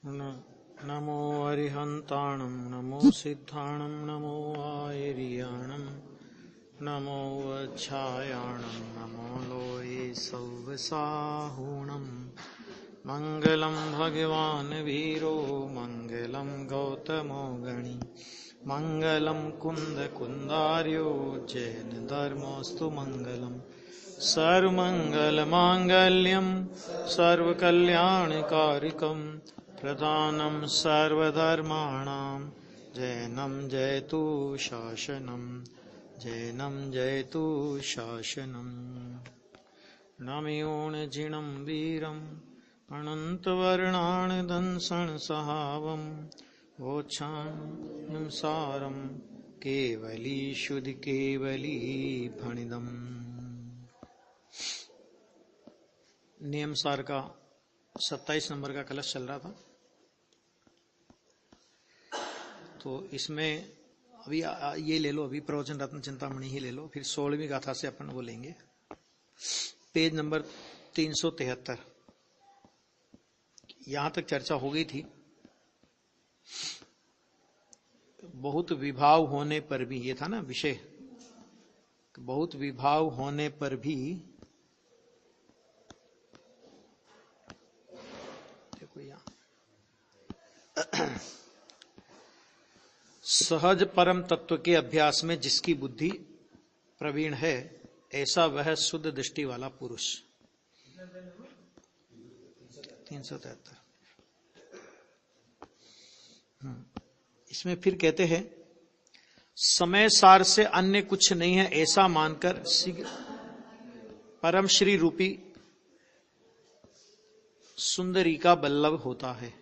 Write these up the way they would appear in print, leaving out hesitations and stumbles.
नमो अरिहन्ताणं नमो सिद्धाणं नमो आयर्याणं नमो वच्छायाणं नमो लोये सौवसाहूणं मङ्गलं भगवान् वीरो मङ्गलं गौतमो गणि मङ्गलं कुन्दकुन्दार्यो जैन धर्मोऽस्तु मङ्गलम् सर्वमङ्गलमाङ्गल्यं सर्वकल्याणकारिकं प्रधानं सर्वधर्माणां जैनं जयतु शासनं जैनं जयतु शासनं नमयोऽजिनं वीरम् अनन्तवर्णानदंसनसहावं वोच्छाम्यं सारं केवली शुद्धि केवली भणिदम्। नियम सार का 27 नंबर का कलश चल रहा था, तो इसमें अभी ये ले लो, अभी प्रवचन रत्न चिंतामणि ही ले लो, फिर 16वीं गाथा से अपन वो लेंगे। पेज नंबर 373 यहां तक चर्चा हो गई थी। बहुत विभाव होने पर भी, ये था ना विषय, बहुत विभाव होने पर भी सहज परम तत्व के अभ्यास में जिसकी बुद्धि प्रवीण है, ऐसा वह शुद्ध दृष्टि वाला पुरुष। 373 इसमें फिर कहते हैं, समय सार से अन्य कुछ नहीं है ऐसा मानकर परम श्री रूपी सुंदरी का बल्लभ होता है।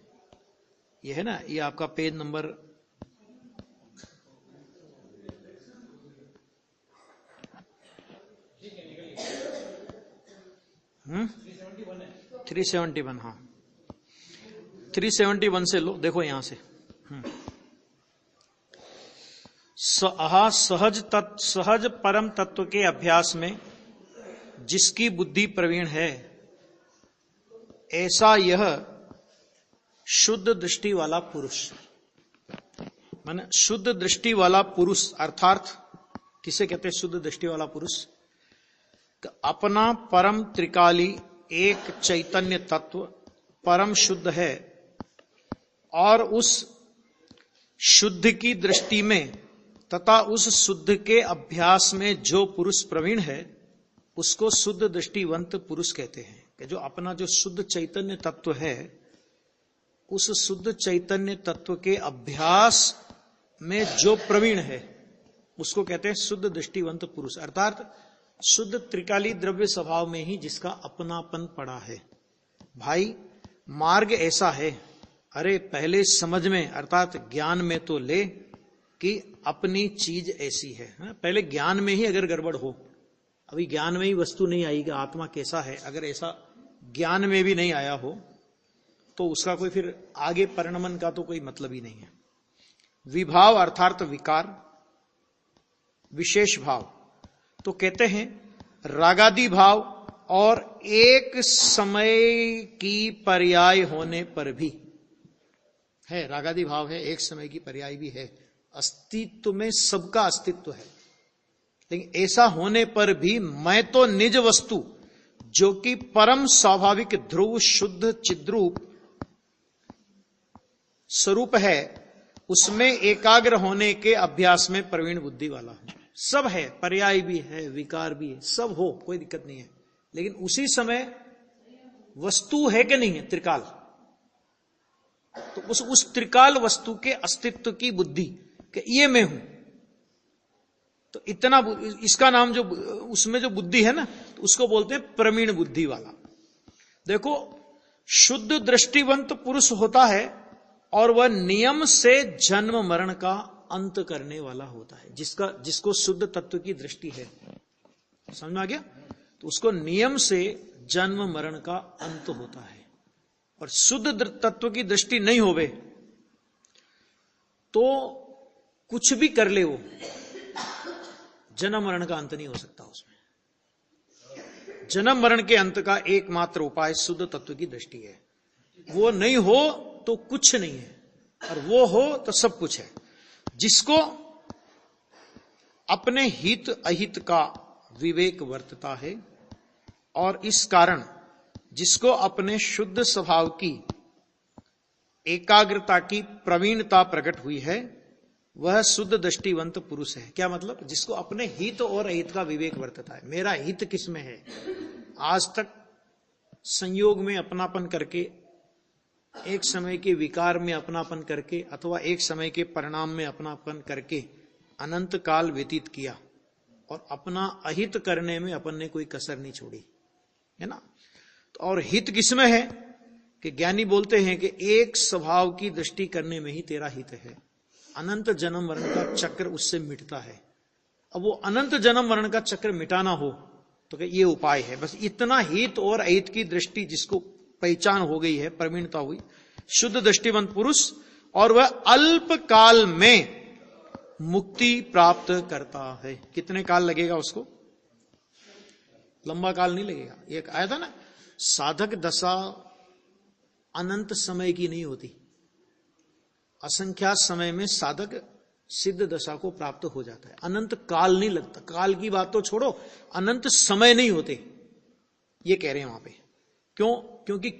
यह है ना, ये आपका पेज नंबर 371। हाँ 371 से लो, देखो यहां से। सहज परम तत्व के अभ्यास में जिसकी बुद्धि प्रवीण है, ऐसा यह शुद्ध दृष्टि वाला पुरुष। माने शुद्ध दृष्टि वाला पुरुष अर्थात किसे कहते हैं? शुद्ध दृष्टि वाला पुरुष अपना परम त्रिकाली एक चैतन्य तत्व परम शुद्ध है, और उस शुद्ध की दृष्टि में तथा उस शुद्ध के अभ्यास में जो पुरुष प्रवीण है, उसको शुद्ध दृष्टिवंत पुरुष कहते हैं। कि जो अपना जो शुद्ध चैतन्य तत्व है, उस शुद्ध चैतन्य तत्व के अभ्यास में जो प्रवीण है, उसको कहते हैं शुद्ध दृष्टिवंत पुरुष। अर्थात शुद्ध त्रिकाली द्रव्य स्वभाव में ही जिसका अपनापन पड़ा है। भाई मार्ग ऐसा है, अरे पहले समझ में अर्थात ज्ञान में तो ले कि अपनी चीज ऐसी है। पहले ज्ञान में ही अगर गड़बड़ हो, अभी ज्ञान में ही वस्तु नहीं आई कि आत्मा कैसा है, अगर ऐसा ज्ञान में भी नहीं आया हो, तो उसका कोई फिर आगे परिणमन का तो कोई मतलब ही नहीं है। विभाव अर्थात विकार, विशेष भाव, तो कहते हैं रागादि भाव और एक समय की पर्याय होने पर भी है। रागादि भाव है, एक समय की पर्याय भी है, अस्तित्व में सबका अस्तित्व है। लेकिन ऐसा होने पर भी मैं तो निज वस्तु जो कि परम स्वाभाविक ध्रुव शुद्ध चिद्रूप स्वरूप है, उसमें एकाग्र होने के अभ्यास में प्रवीण बुद्धि वाला है। सब है, पर्याय भी है, विकार भी है, सब हो, कोई दिक्कत नहीं है। लेकिन उसी समय वस्तु है कि नहीं है? त्रिकाल। तो उस त्रिकाल वस्तु के अस्तित्व की बुद्धि कि ये मैं हूं, तो इतना इसका नाम जो उसमें जो बुद्धि है ना, तो उसको बोलते हैं प्रवीण बुद्धि वाला। देखो, शुद्ध दृष्टिवंत पुरुष होता है और वह नियम से जन्म मरण का अंत करने वाला होता है। जिसको शुद्ध तत्व की दृष्टि है, समझ में आ गया? तो उसको नियम से जन्म मरण का अंत होता है। और शुद्ध तत्व की दृष्टि नहीं होवे तो कुछ भी कर ले, वो जन्म मरण का अंत नहीं हो सकता उसमें। जन्म मरण के अंत का एकमात्र उपाय शुद्ध तत्व की दृष्टि है। वो नहीं हो तो कुछ नहीं है, और वो हो तो सब कुछ है। जिसको अपने हित अहित का विवेक वर्तता है, और इस कारण जिसको अपने शुद्ध स्वभाव की एकाग्रता की प्रवीणता प्रकट हुई है, वह शुद्ध दृष्टिवंत पुरुष है। क्या मतलब? जिसको अपने हित और अहित का विवेक वर्तता है। मेरा हित किसमें है? आज तक संयोग में अपनापन करके, एक समय के विकार में अपनापन करके, अथवा एक समय के परिणाम में अपनापन करके अनंत काल व्यतीत किया, और अपना अहित करने में अपन ने कोई कसर नहीं छोड़ी, है ना। तो और हित किसमें है? कि ज्ञानी बोलते हैं कि एक स्वभाव की दृष्टि करने में ही तेरा हित है। अनंत जन्म मरण का चक्र उससे मिटता है। अब वो अनंत जन्म मरण का चक्र मिटाना हो तो ये उपाय है। बस इतना हित और अहित की दृष्टि जिसको पहचान हो गई है, प्रवीणता हुई, शुद्ध दृष्टिवंत पुरुष, और वह अल्प काल में मुक्ति प्राप्त करता है। कितने काल लगेगा उसको? लंबा काल नहीं लगेगा। एक आया था ना, साधक दशा अनंत समय की नहीं होती। असंख्यात समय में साधक सिद्ध दशा को प्राप्त हो जाता है। अनंत काल नहीं लगता। काल की बात तो छोड़ो, अनंत समय नहीं होते, ये कह रहे हैं वहां पे। क्यों? क्योंकि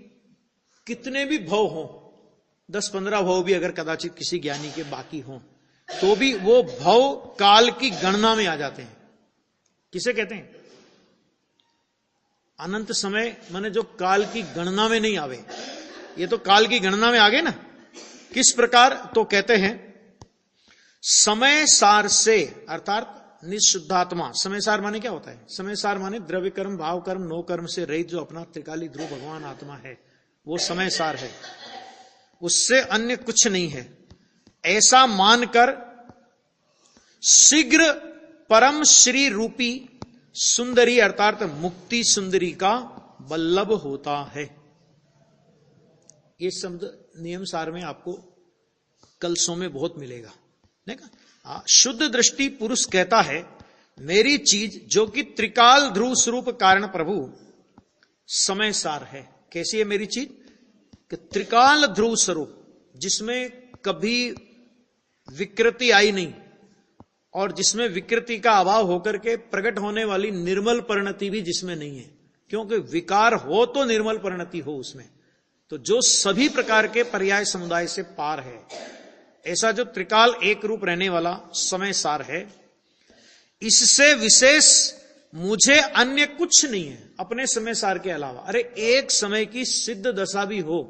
कितने भी भव हो, 10-15 भव भी अगर कदाचित किसी ज्ञानी के बाकी हों, तो भी वो भव काल की गणना में आ जाते हैं। किसे कहते हैं? अनंत समय माने जो काल की गणना में नहीं आवे। ये तो काल की गणना में आ गए ना। किस प्रकार? तो कहते हैं समय सार से, अर्थात निशुद्धात्मा। समय सार माने क्या होता है? समय सार माने द्रव्य कर्म, भाव कर्म, नो कर्म से रहित जो अपना त्रिकाली ध्रुव भगवान आत्मा है, वो समय सार है। उससे अन्य कुछ नहीं है। ऐसा मानकर शीघ्र परम श्री रूपी सुंदरी अर्थात मुक्ति सुंदरी का वल्लभ होता है। ये शब्द नियम सार में आपको कलसों में बहुत मिलेगा। देखा, शुद्ध दृष्टि पुरुष कहता है, मेरी चीज जो कि त्रिकाल ध्रुव स्वरूप कारण प्रभु समय सार है। कैसी है मेरी चीज? कि त्रिकाल ध्रुव स्वरूप, जिसमें कभी विकृति आई नहीं, और जिसमें विकृति का अभाव होकर के प्रकट होने वाली निर्मल परिणति भी जिसमें नहीं है। क्योंकि विकार हो तो निर्मल परिणति हो उसमें। तो जो सभी प्रकार के पर्याय समुदाय से पार है, ऐसा जो त्रिकाल एक रूप रहने वाला समय सार है, इससे विशेष मुझे अन्य कुछ नहीं है अपने समय सार के अलावा। अरे एक समय की सिद्ध दशा भी हो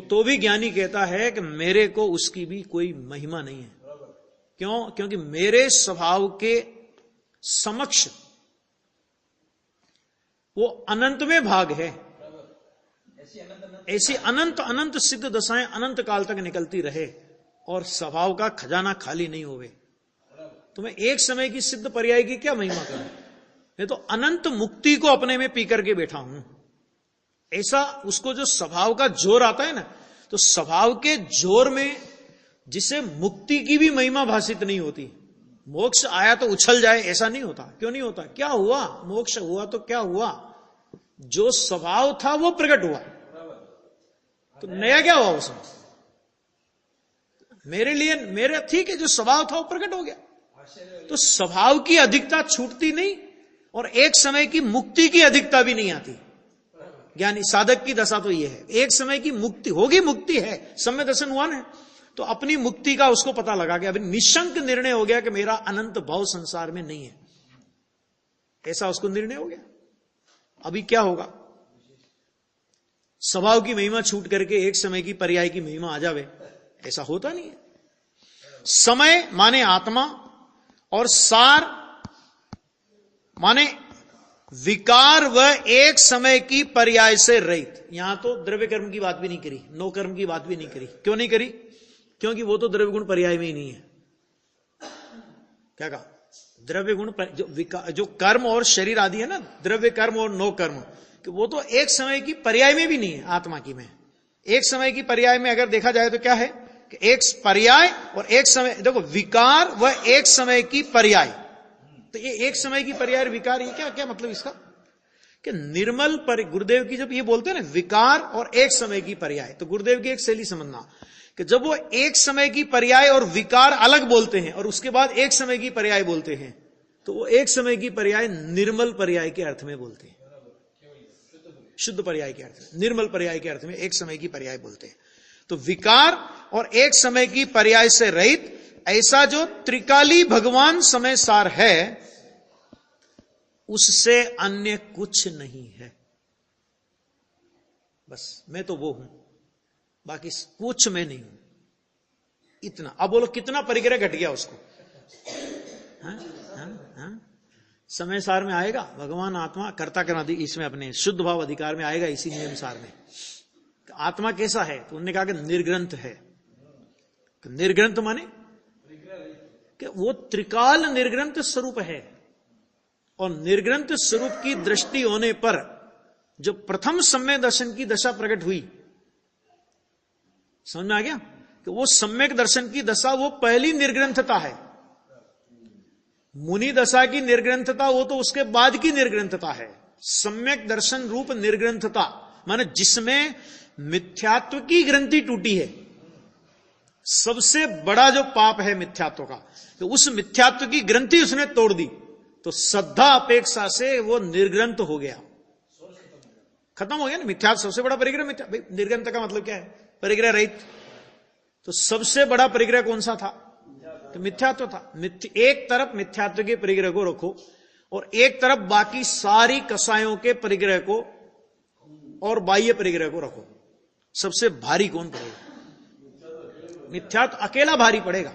तो भी ज्ञानी कहता है कि मेरे को उसकी भी कोई महिमा नहीं है। क्यों? क्योंकि मेरे स्वभाव के समक्ष वो अनंत में भाग है। ऐसी अनंत अनंत सिद्ध दशाएं अनंत काल तक निकलती रहे और स्वभाव का खजाना खाली नहीं होवे, तो मैं एक समय की सिद्ध पर्याय की क्या महिमा करूं? मैं तो अनंत मुक्ति को अपने में पी करके बैठा हूं। ऐसा उसको जो स्वभाव का जोर आता है ना, तो स्वभाव के जोर में जिसे मुक्ति की भी महिमा भाषित नहीं होती। मोक्ष आया तो उछल जाए, ऐसा नहीं होता। क्यों नहीं होता? क्या हुआ? मोक्ष हुआ तो क्या हुआ? जो स्वभाव था वो प्रकट हुआ, तो नया क्या हुआ उसमें? मेरे लिए मेरे ठीक है, जो स्वभाव था वो प्रकट हो गया। तो स्वभाव की अधिकता छूटती नहीं, और एक समय की मुक्ति की अधिकता भी नहीं आती। ज्ञानी साधक की दशा तो ये है, एक समय की मुक्ति होगी, मुक्ति है, सम्य दर्शन हुआ ना, तो अपनी मुक्ति का उसको पता लगा गया, अभी निशंक निर्णय हो गया कि मेरा अनंत भाव संसार में नहीं है। ऐसा उसको निर्णय हो गया। अभी क्या होगा? स्वभाव की महिमा छूट करके एक समय की पर्याय की महिमा आ जावे, ऐसा होता नहीं है। समय माने आत्मा, और सार माने विकार व एक समय की पर्याय से रहित। यहां तो द्रव्य कर्म की बात भी नहीं करी, नो कर्म की बात भी नहीं करी। क्यों नहीं करी? क्योंकि वो तो द्रव्य गुण पर्याय में ही नहीं है। क्या कहा? द्रव्य गुण जो कर्म और शरीर आदि है ना, द्रव्य कर्म और नो कर्म, कि वो तो एक समय की पर्याय में भी नहीं है। आत्मा की में एक समय की पर्याय में अगर देखा जाए तो क्या है कि एक पर्याय और एक समय, देखो विकार व एक समय की पर्याय, तो ये एक समय की पर्याय विकार, ये क्या क्या मतलब इसका? कि निर्मल गुरुदेव की जब ये बोलते हैं ना विकार और एक समय की पर्याय, तो गुरुदेव की एक शैली समझना कि जब वो एक समय की पर्याय और विकार अलग बोलते हैं और उसके बाद एक समय की पर्याय बोलते हैं, तो वो एक समय की पर्याय निर्मल पर्याय के अर्थ में बोलते हैं, शुद्ध पर्याय के अर्थ में, निर्मल पर्याय के अर्थ में एक समय की पर्याय बोलते हैं। तो विकार और एक समय की पर्याय से रहित ऐसा जो त्रिकाली भगवान समय सार है, उससे अन्य कुछ नहीं है। बस मैं तो वो हूं, बाकी कुछ मैं नहीं हूं, इतना। अब बोलो कितना परिग्रह घट गया उसको। हाँ? समय सार में आएगा भगवान आत्मा कर्ता कर्मादि, इसमें अपने शुद्ध भाव अधिकार में आएगा, इसी नियम सार में। आत्मा कैसा है, तो उन्होंने कहा कि निर्ग्रंथ है। निर्ग्रंथ माने कि वो त्रिकाल निर्ग्रंथ स्वरूप है, और निर्ग्रंथ स्वरूप की दृष्टि होने पर जो प्रथम सम्यक दर्शन की दशा प्रकट हुई, समझ में आ गया कि वो सम्यक दर्शन की दशा वो पहली निर्ग्रंथता है। मुनि दशा की निर्ग्रंथता वो तो उसके बाद की निर्ग्रंथता है। सम्यक दर्शन रूप निर्ग्रंथता माने जिसमें मिथ्यात्व की ग्रंथि टूटी है, सबसे बड़ा जो पाप है मिथ्यात्व का, तो उस मिथ्यात्व की ग्रंथि उसने तोड़ दी, तो श्रद्धा अपेक्षा से वो निर्ग्रंथ हो गया, खत्म हो गया ना। मिथ्यात्व सबसे बड़ा परिग्रह, निर्ग्रंथ का मतलब क्या है, परिग्रह रहित। तो सबसे बड़ा परिग्रह कौन सा था, तो मिथ्यात्व था। एक तरफ मिथ्यात्व के परिग्रह को रखो और एक तरफ बाकी सारी कसायों के परिग्रह को और बाह्य परिग्रह को रखो, सबसे भारी कौन पड़ेगा, मिथ्यात्व अकेला भारी पड़ेगा,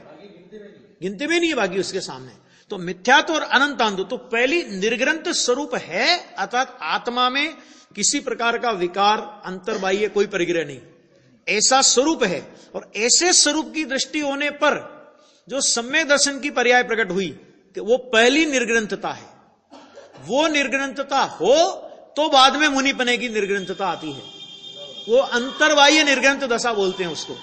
गिनती में नहीं है बाकी उसके सामने। तो मिथ्यात्व और अनंतांधु तो पहली निर्ग्रंथ स्वरूप है, अर्थात आत्मा में किसी प्रकार का विकार अंतर्बाह्य कोई परिग्रह नहीं, ऐसा स्वरूप है। और ऐसे स्वरूप की दृष्टि होने पर जो सम्यक दर्शन की पर्याय प्रकट हुई कि वो पहली निर्ग्रंथता है। वो निर्ग्रंथता हो तो बाद में मुनिपने की निर्ग्रंथता आती है, वो अंतर्बाह्य निर्ग्रंथ दशा बोलते हैं उसको।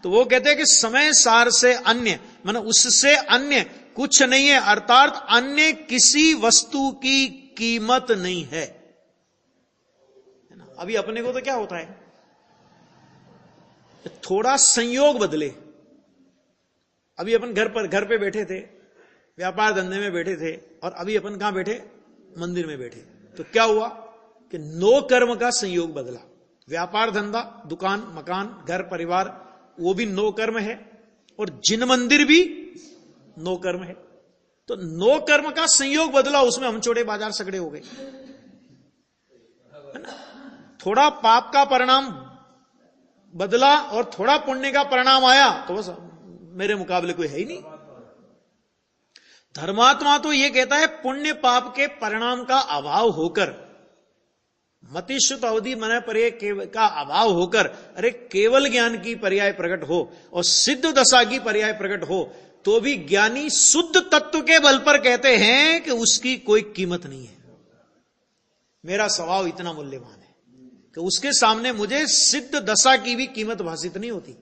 तो वो कहते हैं कि समय सार से अन्य माने उससे अन्य कुछ नहीं है, अर्थात अन्य किसी वस्तु की कीमत नहीं है ना। अभी अपने को तो क्या होता है, थोड़ा संयोग बदले। अभी अपन घर पे बैठे थे, व्यापार धंधे में बैठे थे, और अभी अपन कहां बैठे, मंदिर में बैठे। तो क्या हुआ कि नो कर्म का संयोग बदला। व्यापार धंधा, दुकान, मकान, घर परिवार, वो भी नो कर्म है, और जिन मंदिर भी नो कर्म है। तो नो कर्म का संयोग बदला, उसमें हम छोटे बाजार सगड़े हो गए, है ना। थोड़ा पाप का परिणाम बदला और थोड़ा पुण्य का परिणाम आया, तो बस मेरे मुकाबले कोई है ही नहीं। धर्मात्मा तो यह कहता है पुण्य पाप के परिणाम का अभाव होकर, मतिश्रुत अवधि मन पर्याय का अभाव होकर, अरे केवल ज्ञान की पर्याय प्रकट हो और सिद्ध दशा की पर्याय प्रकट हो, तो भी ज्ञानी शुद्ध तत्व के बल पर कहते हैं कि उसकी कोई कीमत नहीं है। मेरा स्वभाव इतना मूल्यवान है कि उसके सामने मुझे सिद्ध दशा की भी कीमत भाषित नहीं होती।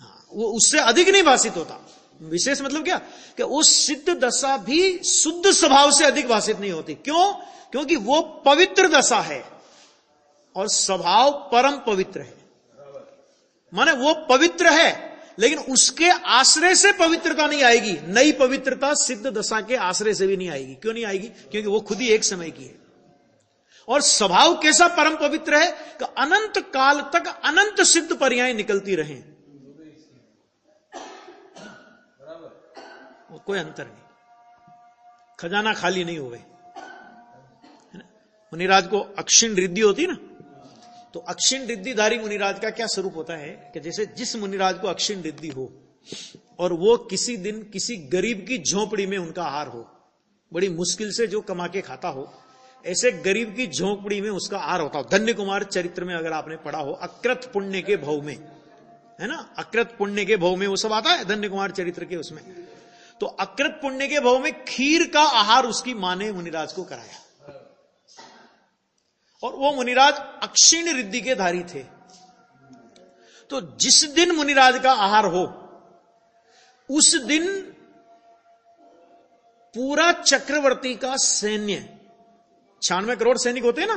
हाँ, वो उससे अधिक नहीं भाषित होता। विशेष मतलब क्या कि वो सिद्ध दशा भी शुद्ध स्वभाव से अधिक भाषित नहीं होती। क्यों? क्योंकि वो पवित्र दशा है और स्वभाव परम पवित्र है। माने वो पवित्र है, लेकिन उसके आश्रय से पवित्रता नहीं आएगी। नई पवित्रता सिद्ध दशा के आश्रय से भी नहीं आएगी। क्यों नहीं आएगी? क्योंकि वो खुद ही एक समय की है। और स्वभाव कैसा परम पवित्र है कि अनंत काल तक अनंत सिद्ध पर्याय निकलती रहें, कोई अंतर नहीं, खजाना खाली नहीं हो गए। मुनिराज को अक्षिण रिद्धि होती ना, तो अक्षिण रिद्धिधारी मुनिराज का क्या स्वरूप होता है कि जैसे जिस मुनिराज को अक्षिण रिद्धि हो और वो किसी दिन किसी गरीब की झोपड़ी में उनका आहार हो, बड़ी मुश्किल से जो कमा के खाता हो, ऐसे गरीब की झोपड़ी में उसका आहार होता हो। धन्य कुमार चरित्र में अगर आपने पढ़ा हो, अकृत पुण्य के भव में, है ना, अकृत पुण्य के भव में वो सब आता है धन्य कुमार चरित्र के उसमें। तो अकृत पुण्य के भव में खीर का आहार उसकी मां ने मुनिराज को कराया, और वो मुनिराज अक्षिण रिद्धि के धारी थे। तो जिस दिन मुनिराज का आहार हो, उस दिन पूरा चक्रवर्ती का सैन्य 96 करोड़ सैनिक होते हैं ना,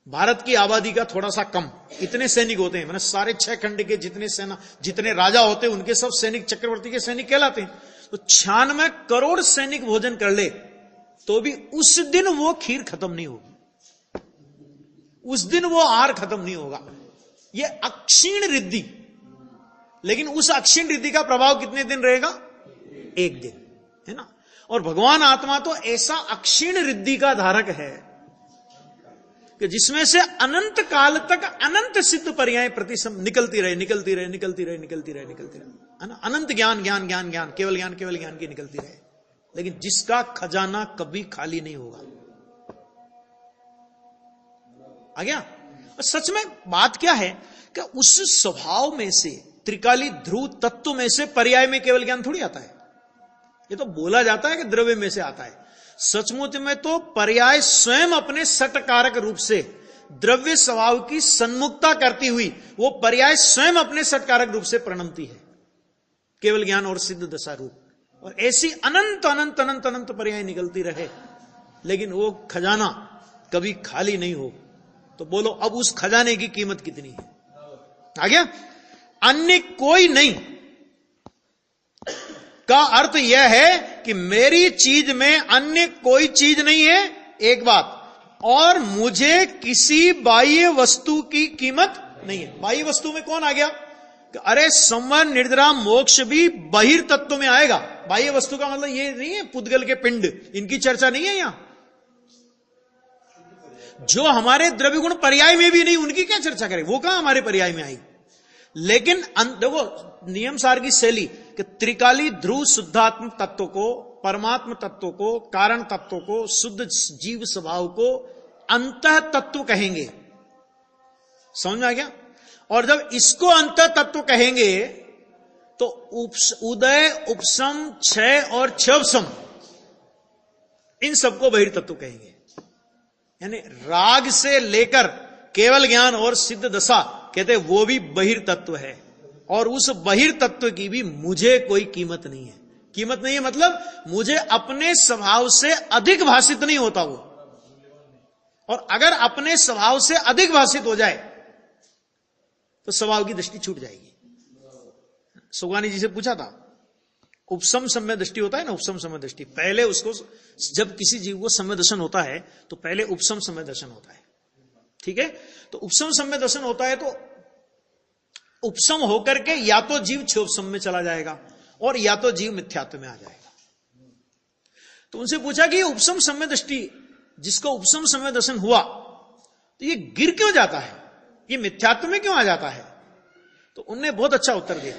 भारत की आबादी का थोड़ा सा कम, इतने सैनिक होते हैं। मैंने सारे 6 खंड के जितने राजा होते हैं उनके सब सैनिक चक्रवर्ती के सैनिक कहलाते हैं। तो 96 करोड़ सैनिक भोजन कर ले तो भी उस दिन वो खीर खत्म नहीं होगी, उस दिन वो आहार खत्म नहीं होगा। ये अक्षीण रिद्धि, लेकिन उस अक्षीण रिद्धि का प्रभाव कितने दिन रहेगा? एक दिन, है ना। और भगवान आत्मा तो ऐसा अक्षीण रिद्धि का धारक है कि जिसमें से अनंत काल तक अनंत सिद्ध पर्याय निकलती रहे, है ना। अनंत ज्ञान ज्ञान ज्ञान ज्ञान, केवल ज्ञान की निकलती रहे, लेकिन जिसका खजाना कभी खाली नहीं होगा। आ गया? और सच में बात क्या है कि उस स्वभाव में से, त्रिकाली ध्रुव तत्व में से पर्याय में केवल ज्ञान थोड़ी आता है। ये तो बोला जाता है कि द्रव्य में से आता है, सचमुच में तो पर्याय स्वयं अपने सटकारक रूप से द्रव्य स्वभाव की सन्मुखता करती हुई वो पर्याय स्वयं अपने सटकारक रूप से प्रणमती है, केवल ज्ञान और सिद्ध दशा रूप। और ऐसी अनंत अनंत अनंत अनंत पर्याय निकलती रहे, लेकिन वो खजाना कभी खाली नहीं हो। तो बोलो अब उस खजाने की कीमत कितनी है? आ गया? अन्य कोई नहीं का अर्थ यह है कि मेरी चीज में अन्य कोई चीज नहीं है, एक बात, और मुझे किसी बाह्य वस्तु की कीमत नहीं है। बाह्य वस्तु में कौन आ गया? अरे संवर निर्द्रा मोक्ष भी बहिर्तत्व में आएगा। बाह्य वस्तु का मतलब ये नहीं है पुद्गल के पिंड, इनकी चर्चा नहीं है यहां। जो हमारे द्रव्य गुण पर्याय में भी नहीं, उनकी क्या चर्चा करें, वो कहां हमारे पर्याय में आई। लेकिन देखो नियम सार की शैली कि त्रिकाली ध्रुव शुद्धात्म तत्व को, परमात्म तत्व को, कारण तत्व को, शुद्ध जीव स्वभाव को अंतः तत्व कहेंगे। समझ में आ गया? और जब इसको अंतः तत्व कहेंगे तो उदय, उपशम, क्षय और क्षोभसम, इन सबको बहिर्तत्व कहेंगे। यानी राग से लेकर केवल ज्ञान और सिद्ध दशा कहते वो भी बहिर्तत्व है, और उस बहिर्तत्व की भी मुझे कोई कीमत नहीं है। कीमत नहीं है मतलब मुझे अपने स्वभाव से अधिक भाषित नहीं होता वो, और अगर अपने स्वभाव से अधिक भाषित हो जाए तो स्वभाव की दृष्टि छूट जाएगी। सुगवानी जी से पूछा था, उपसम सम्य दृष्टि होता है ना, उपसम सम्य दृष्टि, पहले उसको, जब किसी जीव को सम्य दर्शन होता है तो पहले उपसम सम्य दर्शन होता है, ठीक है। तो उपसम सम्य दर्शन होता है तो उपसम होकर के या तो जीव क्षोभसम में चला जाएगा और या तो जीव मिथ्यात्व में आ जाएगा। तो उनसे पूछा कि ये उपसम सम्य दृष्टि, जिसको उपसम सम्य दर्शन हुआ, तो ये गिर क्यों जाता है, ये मिथ्यात्व में क्यों आ जाता है? तो उनने बहुत अच्छा उत्तर दिया।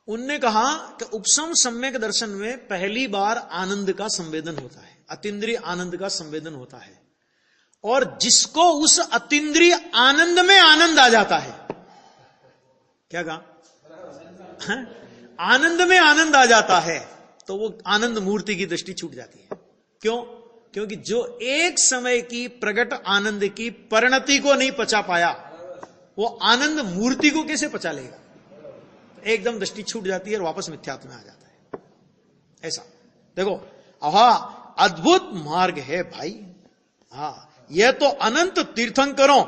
उनने कहा कि उपसम सम्यक दर्शन में पहली बार आनंद का संवेदन होता है, अतीन्द्रिय आनंद का संवेदन होता है, और जिसको उस अतीन्द्रिय आनंद में आनंद आ जाता है, क्या कहा, आनंद में आनंद आ जाता है, तो वो आनंद मूर्ति की दृष्टि छूट जाती है। क्यों? क्योंकि जो एक समय की प्रगट आनंद की परिणति को नहीं पचा पाया, वो आनंद मूर्ति को कैसे पचा लेगा? एकदम दृष्टि छूट जाती है और वापस मिथ्यात्व में आ जाता है। ऐसा देखो, आहा अद्भुत मार्ग है भाई। हाँ, यह तो अनंत तीर्थंकरों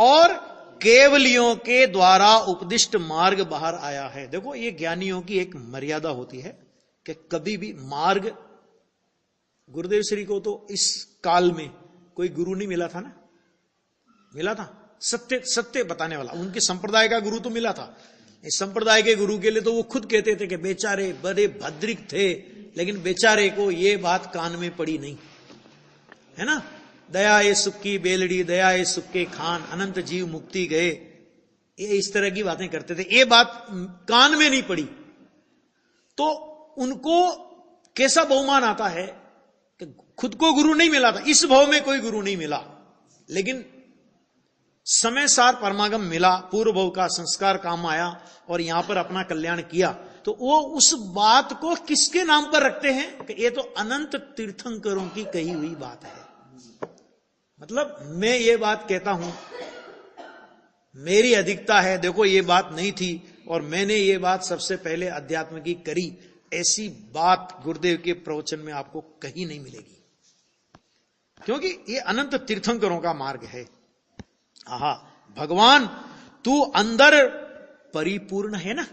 और केवलियों के द्वारा उपदिष्ट मार्ग बाहर आया है। देखो, ये ज्ञानियों की एक मर्यादा होती है कि कभी भी मार्ग, गुरुदेव श्री को तो इस काल में कोई गुरु नहीं मिला था ना, मिला था सत्य सत्य बताने वाला, उनके संप्रदाय का गुरु तो मिला था। इस संप्रदाय के गुरु के लिए तो वो खुद कहते थे कि बेचारे बड़े भद्रिक थे, लेकिन बेचारे को ये बात कान में पड़ी नहीं, है ना। दया ए सुख की बेलड़ी, दया ए सुख के खान, अनंत जीव मुक्ति गए, ये इस तरह की बातें करते थे, ये बात कान में नहीं पड़ी। तो उनको कैसा बहुमान आता है कि खुद को गुरु नहीं मिला था, इस भाव में कोई गुरु नहीं मिला, लेकिन समय सार परमागम मिला, पूर्व भव का संस्कार काम आया और यहां पर अपना कल्याण किया। तो वो उस बात को किसके नाम पर रखते हैं कि ये तो अनंत तीर्थंकरों की कही हुई बात है। मतलब मैं ये बात कहता हूं, मेरी अधिकता है, देखो ये बात नहीं थी और मैंने ये बात सबसे पहले अध्यात्म की करी, ऐसी बात गुरुदेव के प्रवचन में आपको कहीं नहीं मिलेगी। क्योंकि ये अनंत तीर्थंकरों का मार्ग है। आहा, भगवान तू अंदर परिपूर्ण है ना,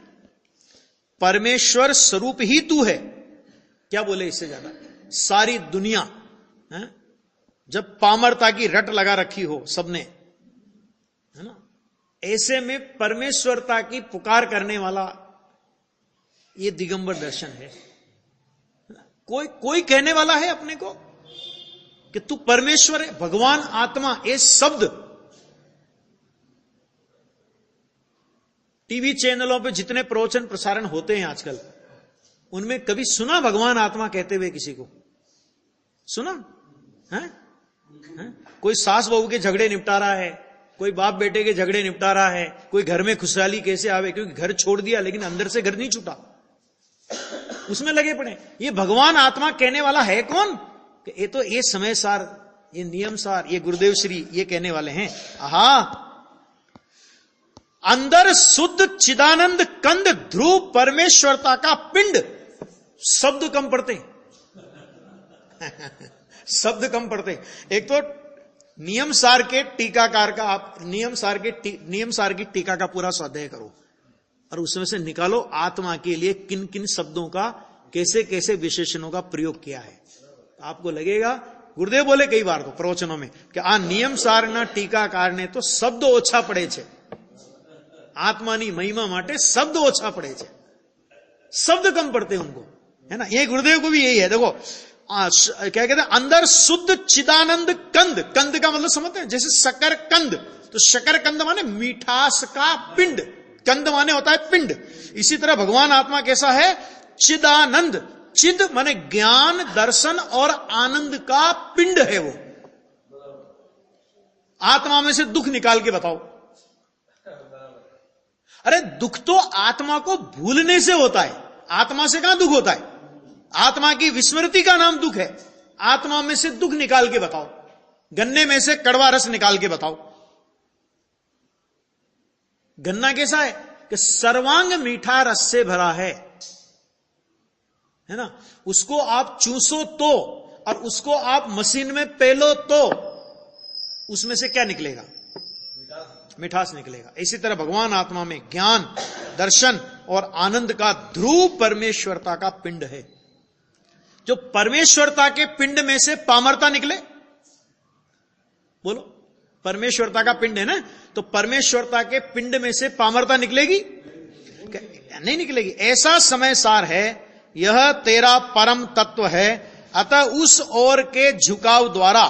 परमेश्वर स्वरूप ही तू है। क्या बोले इससे ज्यादा? सारी दुनिया है? जब पामरता की रट लगा रखी हो सबने, है ना, ऐसे में परमेश्वरता की पुकार करने वाला ये दिगंबर दर्शन है। कोई कहने वाला है अपने को कि तू परमेश्वर है, भगवान, आत्मा, ये शब्द टीवी चैनलों पे जितने प्रवचन प्रसारण होते हैं आजकल, उनमें कभी सुना भगवान आत्मा कहते हुए किसी को? सुना है? कोई सास बहू के झगड़े निपटा रहा है, कोई बाप बेटे के झगड़े निपटा रहा है, कोई घर में खुशहाली कैसे आवे, क्योंकि घर छोड़ दिया लेकिन अंदर से घर नहीं छूटा, उसमें लगे पड़े। ये भगवान आत्मा कहने वाला है कौन? कि ये तो ये समय सार, ये नियम सार, ये गुरुदेव श्री ये कहने वाले हैं। आहा, अंदर शुद्ध चिदानंद कंद ध्रुव परमेश्वरता का पिंड। शब्द कम पड़ते शब्द कम पड़ते। एक तो नियम सार के टीकाकार का, आप नियम सार की टीका का पूरा स्वाध्याय करो और उसमें से निकालो आत्मा के लिए किन किन शब्दों का, कैसे कैसे विशेषणों का प्रयोग किया है। आपको लगेगा, गुरुदेव बोले कई बार तो प्रवचनों में कि आ नियम सार ना टीकाकार ने तो शब्द ओछा पड़े छे, आत्मानी महिमा माटे शब्द ओछा पड़े छे, शब्द कम पड़ते उनको, है ना। ये गुरुदेव को भी यही है। देखो क्या कहते हैं, अंदर शुद्ध चिदानंद कंद। कंद का मतलब समझते हैं, जैसे शकर कंद, तो शकर कंद माने मीठास का पिंड, कंद माने होता है पिंड। इसी तरह भगवान आत्मा कैसा है? चिदानंद। चिद माने ज्ञान, दर्शन और आनंद का पिंड है वो। आत्मा में से दुख निकाल के बताओ। अरे दुख तो आत्मा को भूलने से होता है, आत्मा से कहां दुख होता है? आत्मा की विस्मृति का नाम दुख है। आत्मा में से दुख निकाल के बताओ, गन्ने में से कड़वा रस निकाल के बताओ। गन्ना कैसा है कि सर्वांग मीठा रस से भरा है ना। उसको आप चूसो तो, और उसको आप मशीन में पेलो तो उसमें से क्या निकलेगा? मिठास निकलेगा। इसी तरह भगवान आत्मा में ज्ञान, दर्शन और आनंद का ध्रुव परमेश्वरता का पिंड है। जो परमेश्वरता के पिंड में से पामरता निकले, बोलो, परमेश्वरता का पिंड है ना, तो परमेश्वरता के पिंड में से पामरता निकलेगी? नहीं निकलेगी। ऐसा समय सार है, यह तेरा परम तत्व है, अतः उस ओर के झुकाव द्वारा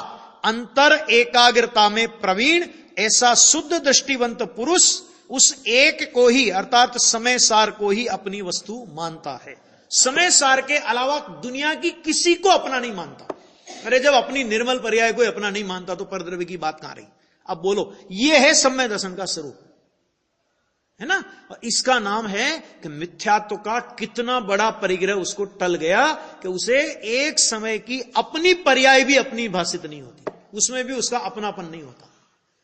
अंतर एकाग्रता में प्रवीण ऐसा शुद्ध दृष्टिवंत पुरुष उस एक को ही, अर्थात समय सार को ही अपनी वस्तु मानता है। समय सार के अलावा दुनिया की किसी को अपना नहीं मानता। अरे जब अपनी निर्मल पर्याय को अपना नहीं मानता तो परद्रव्य की बात कहां रही? अब बोलो, यह है सम्य दर्शन का स्वरूप, है ना। और इसका नाम है कि मिथ्यात्व का कितना बड़ा परिग्रह उसको टल गया कि उसे एक समय की अपनी पर्याय भी अपनी भाषित नहीं होती, उसमें भी उसका अपनापन नहीं होता,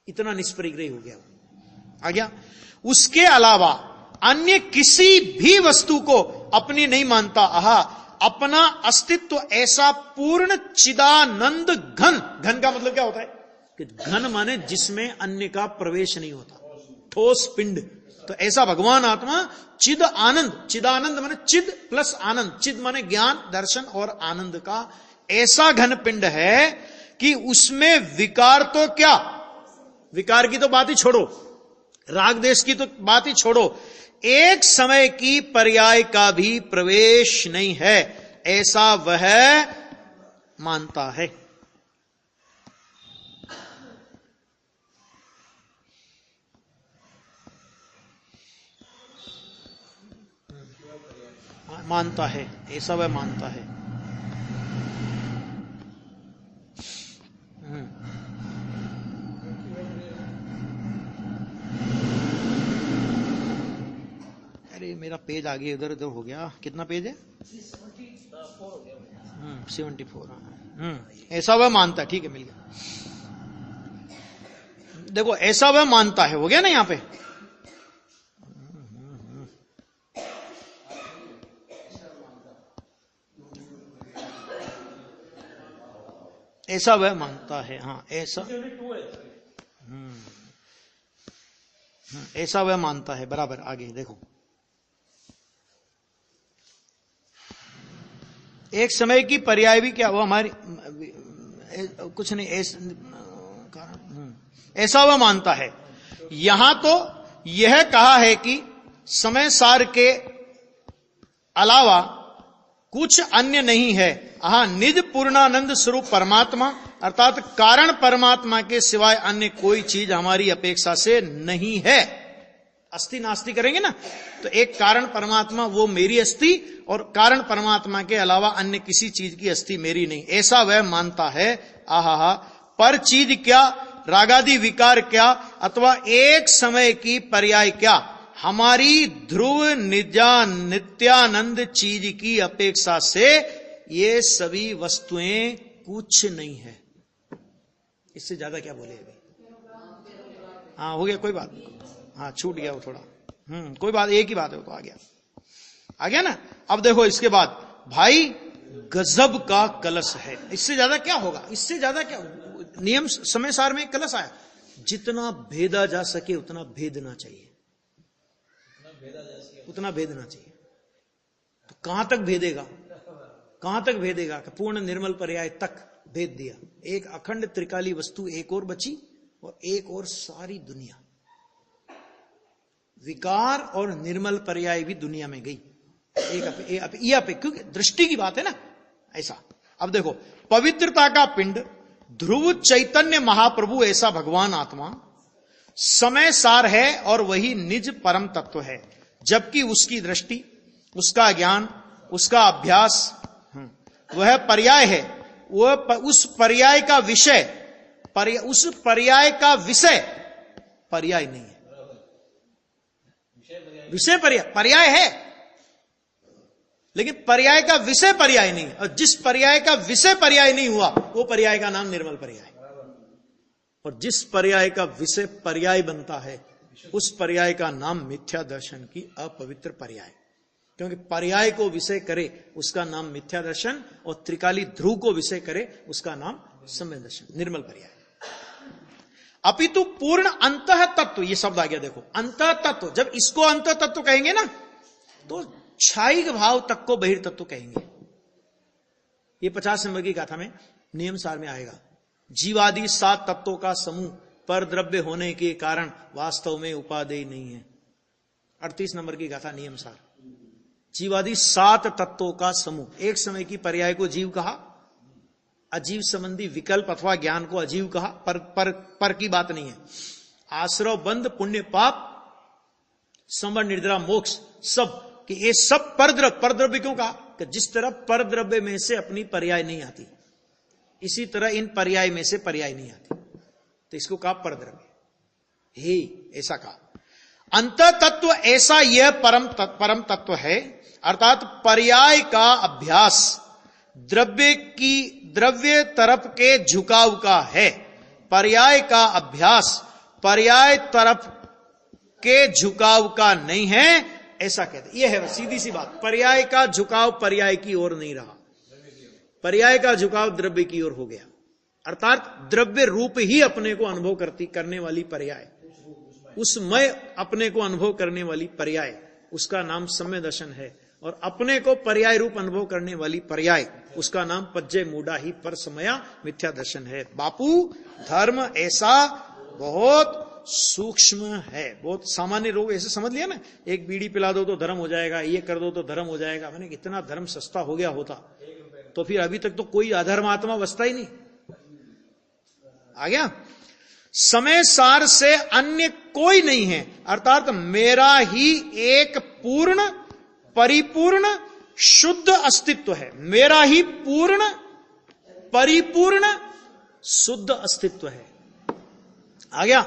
इतना निष्परिग्रही हो गया। आ गया। उसके अलावा अन्य किसी भी वस्तु को अपनी नहीं मानता। आहा, अपना अस्तित्व ऐसा पूर्ण चिदानंद घन। घन का मतलब क्या होता है? कि घन माने जिसमें अन्य का प्रवेश नहीं होता, ठोस पिंड। तो ऐसा भगवान आत्मा चिद आनंद, चिदानंद माने चिद प्लस आनंद, चिद माने ज्ञान, दर्शन और आनंद का ऐसा घन पिंड है कि उसमें विकार तो क्या, विकार की तो बात ही छोड़ो, राग देश की तो बात ही छोड़ो, एक समय की पर्याय का भी प्रवेश नहीं है, ऐसा वह मानता है। मानता है, ऐसा वह मानता है। अरे मेरा पेज आगे इधर उधर हो गया, कितना पेज है? 74। ऐसा वह मानता है, ठीक है, मिल गया। देखो, ऐसा वह मानता है, हो गया ना यहां पे। ऐसा वह मानता है। हाँ ऐसा, ऐसा वह मानता है। बराबर, आगे देखो। एक समय की पर्याय भी क्या, वो हमारी कुछ नहीं, ऐसा वह मानता है। यहां तो यह कहा है कि समय सार के अलावा कुछ अन्य नहीं है। हाँ, निज पूर्णानंद स्वरूप परमात्मा अर्थात कारण परमात्मा के सिवाय अन्य कोई चीज हमारी अपेक्षा से नहीं है। अस्थि नास्ति करेंगे ना, तो एक कारण परमात्मा वो मेरी अस्थि, और कारण परमात्मा के अलावा अन्य किसी चीज की अस्थि मेरी नहीं, ऐसा वह मानता है। आहा, पर चीज क्या, रागादि विकार क्या, अथवा एक समय की पर्याय क्या, हमारी ध्रुव नित्यानंद चीज की अपेक्षा से ये सभी वस्तुएं कुछ नहीं है। इससे ज्यादा क्या बोले अभी? हाँ हो गया, कोई बात नहीं। हाँ छूट गया वो थोड़ा, कोई बात, एक ही बात है वो तो आ गया ना। अब देखो इसके बाद, भाई गजब का कलश है। इससे ज्यादा क्या होगा? इससे ज्यादा क्या होगा? नियम समय सार में कलश आया, जितना भेदा जा सके उतना भेदना चाहिए, उतना भेदना चाहिए। तो कहां तक भेदेगा, कहां तक भेदेगा? पूर्ण निर्मल पर्याय तक भेद दिया। एक अखंड त्रिकाली वस्तु एक और बची, और एक और सारी दुनिया। विकार और निर्मल पर्याय भी दुनिया में गई, क्योंकि दृष्टि की बात है ना, ऐसा। अब देखो, पवित्रता का पिंड ध्रुव चैतन्य महाप्रभु ऐसा भगवान आत्मा समय सार है और वही निज परम तत्व है, जबकि उसकी दृष्टि, उसका ज्ञान, उसका अभ्यास वह पर्याय है। वह उस पर्याय का विषय, उस पर्याय का विषय पर्याय नहीं है। विषय पर्याय है, लेकिन पर्याय का विषय पर्याय नहीं। और जिस पर्याय का विषय पर्याय नहीं हुआ, वो पर्याय का नाम निर्मल पर्याय। और जिस पर्याय का विषय पर्याय बनता है, उस पर्याय का नाम मिथ्या दर्शन की अपवित्र पर्याय। क्योंकि पर्याय को विषय करे उसका नाम मिथ्या दर्शन, और त्रिकाली ध्रुव को विषय करे उसका नाम सम्यक दर्शन, निर्मल पर्याय। अपितु पूर्ण अंतः तत्व, ये शब्द आ गया देखो, अंतः तत्व। जब इसको अंतः तत्व कहेंगे ना, तो क्षायिक भाव तक को बहिर्तत्व कहेंगे। ये 50 नंबर की गाथा में नियम सार में आएगा। जीवादि 7 तत्वों का समूह पर द्रव्य होने के कारण वास्तव में उपादेय नहीं है। 38 नंबर की गाथा नियम सार। जीवादि 7 तत्वों का समूह। एक समय की पर्याय को जीव कहा, अजीव संबंधी विकल्प अथवा ज्ञान को अजीव कहा, पर की बात नहीं है। आश्रव बंध, पुण्य पाप, समर निद्रा मोक्ष, सब कि ये सब परद्रव्य क्यों कहा? कि जिस तरह परद्रव्य में से अपनी पर्याय नहीं आती, इसी तरह इन पर्याय में से पर्याय नहीं आती, तो इसको कहा परद्रव्य। हे ऐसा कहा। अंत तत्व ऐसा यह परम तत्व है, अर्थात पर्याय का अभ्यास द्रव्य तरफ के झुकाव का है। पर्याय का अभ्यास पर्याय तरफ के झुकाव का नहीं है, ऐसा कहते। यह है सीधी सी बात। पर्याय का झुकाव पर्याय की ओर नहीं रहा, पर्याय का झुकाव द्रव्य की ओर हो गया। अर्थात द्रव्य रूप ही अपने को अनुभव करने वाली पर्याय, उसमय अपने को अनुभव करने वाली पर्याय, उसका नाम सम्य दर्शन है। और अपने को पर्याय रूप अनुभव करने वाली पर्याय, उसका नाम पज्जय मूढ़ा ही पर समया मिथ्या दर्शन है। बापू, धर्म ऐसा बहुत सूक्ष्म है, बहुत सामान्य लोग ऐसे समझ लिया ना, एक बीड़ी पिला दो तो धर्म हो जाएगा, ये कर दो तो धर्म हो जाएगा। मैंने इतना धर्म सस्ता हो गया होता तो फिर अभी तक तो कोई अधर्मात्मा बसता ही नहीं। आ गया? समय सार से अन्य कोई नहीं है, अर्थात मेरा ही एक पूर्ण परिपूर्ण शुद्ध अस्तित्व है। मेरा ही पूर्ण परिपूर्ण शुद्ध अस्तित्व है। आ गया?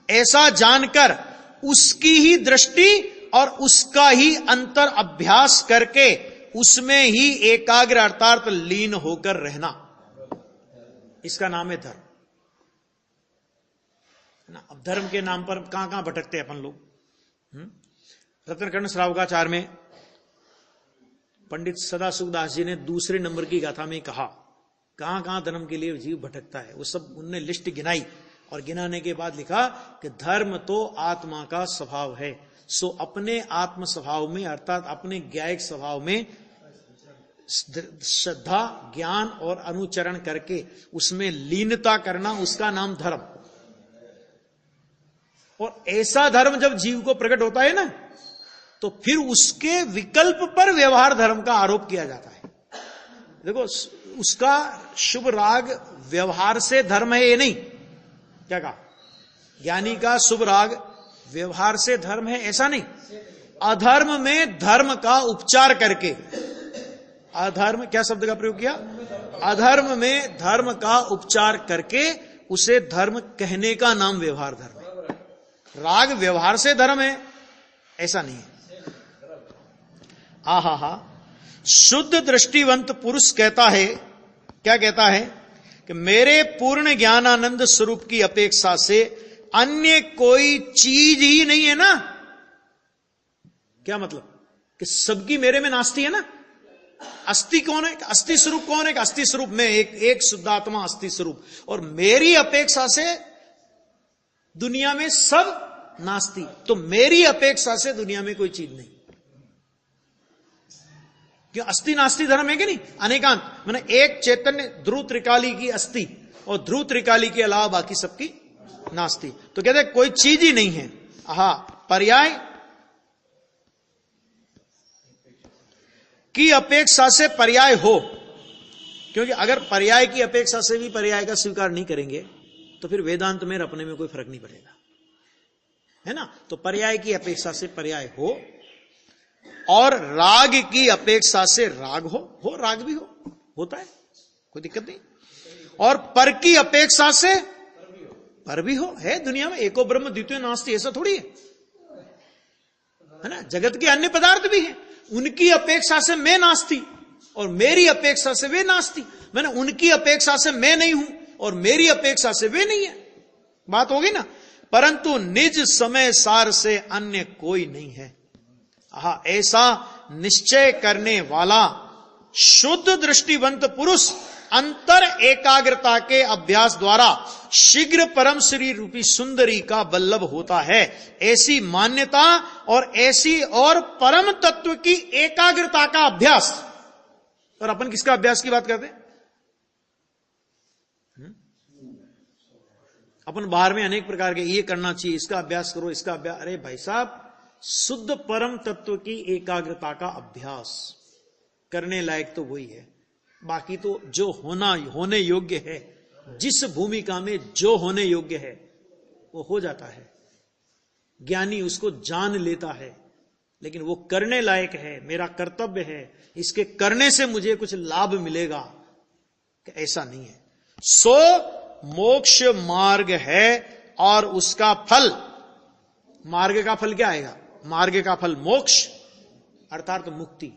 ऐसा जानकर उसकी ही दृष्टि और उसका ही अंतर अभ्यास करके उसमें ही एकाग्र अर्थात लीन होकर रहना, इसका नाम है धर्म। ना, अब धर्म के नाम पर कहां कहां भटकते हैं अपन लोग। रत्नखंड श्रावकाचार में पंडित सदासुखदास जी ने दूसरे नंबर की गाथा में कहा कहां कहां धर्म के लिए जीव भटकता है, वो सब उनने लिस्ट गिनाई और गिनाने के बाद लिखा कि धर्म तो आत्मा का स्वभाव है, सो अपने आत्म स्वभाव में अर्थात अपने ज्ञायिक स्वभाव में श्रद्धा, ज्ञान और अनुचरण करके उसमें लीनता करना, उसका नाम धर्म। और ऐसा धर्म जब जीव को प्रकट होता है ना, तो फिर उसके विकल्प पर व्यवहार धर्म का आरोप किया जाता है। देखो, उसका शुभ राग व्यवहार से धर्म है, ये नहीं, क्या कहा, ज्ञानी का शुभ राग व्यवहार से धर्म है, ऐसा नहीं। अधर्म में धर्म का उपचार करके, अधर्म क्या शब्द का प्रयोग किया, अधर्म में धर्म का उपचार करके उसे धर्म कहने का नाम व्यवहार धर्म है। राग व्यवहार से धर्म है, ऐसा नहीं है। आहा, शुद्ध दृष्टिवंत पुरुष कहता है, क्या कहता है कि मेरे पूर्ण ज्ञानानंद स्वरूप की अपेक्षा से अन्य कोई चीज ही नहीं है ना। क्या मतलब कि सबकी मेरे में नास्ती है ना। अस्थि कौन है, अस्थि स्वरूप कौन है, अस्थि स्वरूप में एक शुद्धात्मा अस्थि स्वरूप, और मेरी अपेक्षा से दुनिया में सब नास्ती, तो मेरी अपेक्षा से दुनिया में कोई चीज नहीं। क्यों, अस्थि नास्ति धर्म है कि नहीं, अनेकांत, मैंने एक चैतन्य ध्रुव त्रिकाली की अस्थि और ध्रुव त्रिकाली के अलावा बाकी सबकी नास्ति, तो कहते कोई चीज ही नहीं है। आहा, पर्याय की अपेक्षा से पर्याय हो, क्योंकि अगर पर्याय की अपेक्षा से भी पर्याय का स्वीकार नहीं करेंगे तो फिर वेदांत में अपने में कोई फर्क नहीं पड़ेगा, है ना। तो पर्याय की अपेक्षा से पर्याय हो, और राग की अपेक्षा से राग हो राग भी होता है, कोई दिक्कत नहीं। और पर की अपेक्षा से पर भी हो, है दुनिया में एको ब्रह्म द्वितीय नास्ति, ऐसा थोड़ी है ना। जगत के अन्य पदार्थ भी हैं, उनकी अपेक्षा से मैं नास्ती और मेरी अपेक्षा से वे नास्ती, मैंने उनकी अपेक्षा से मैं नहीं हूं और मेरी अपेक्षा से वे नहीं है, बात होगी ना। परंतु निज समय सार से अन्य कोई नहीं है। ऐसा निश्चय करने वाला शुद्ध दृष्टिवंत पुरुष अंतर एकाग्रता के अभ्यास द्वारा शीघ्र परम श्री रूपी सुंदरी का बल्लभ होता है। ऐसी मान्यता और ऐसी और परम तत्व की एकाग्रता का अभ्यास, और अपन किसका अभ्यास की बात करते हैं, अपन बाहर में अनेक प्रकार के ये करना चाहिए, इसका अभ्यास करो, इसका अभ्यास, अरे भाई साहब, शुद्ध परम तत्व की एकाग्रता का अभ्यास करने लायक तो वही है, बाकी तो जो होने योग्य है, जिस भूमिका में जो होने योग्य है वो हो जाता है। ज्ञानी उसको जान लेता है, लेकिन वो करने लायक है, मेरा कर्तव्य है, इसके करने से मुझे कुछ लाभ मिलेगा, ऐसा नहीं है। सो मोक्ष मार्ग है और उसका फल, मार्ग का फल क्या आएगा, मार्ग का फल मोक्ष अर्थात मुक्ति,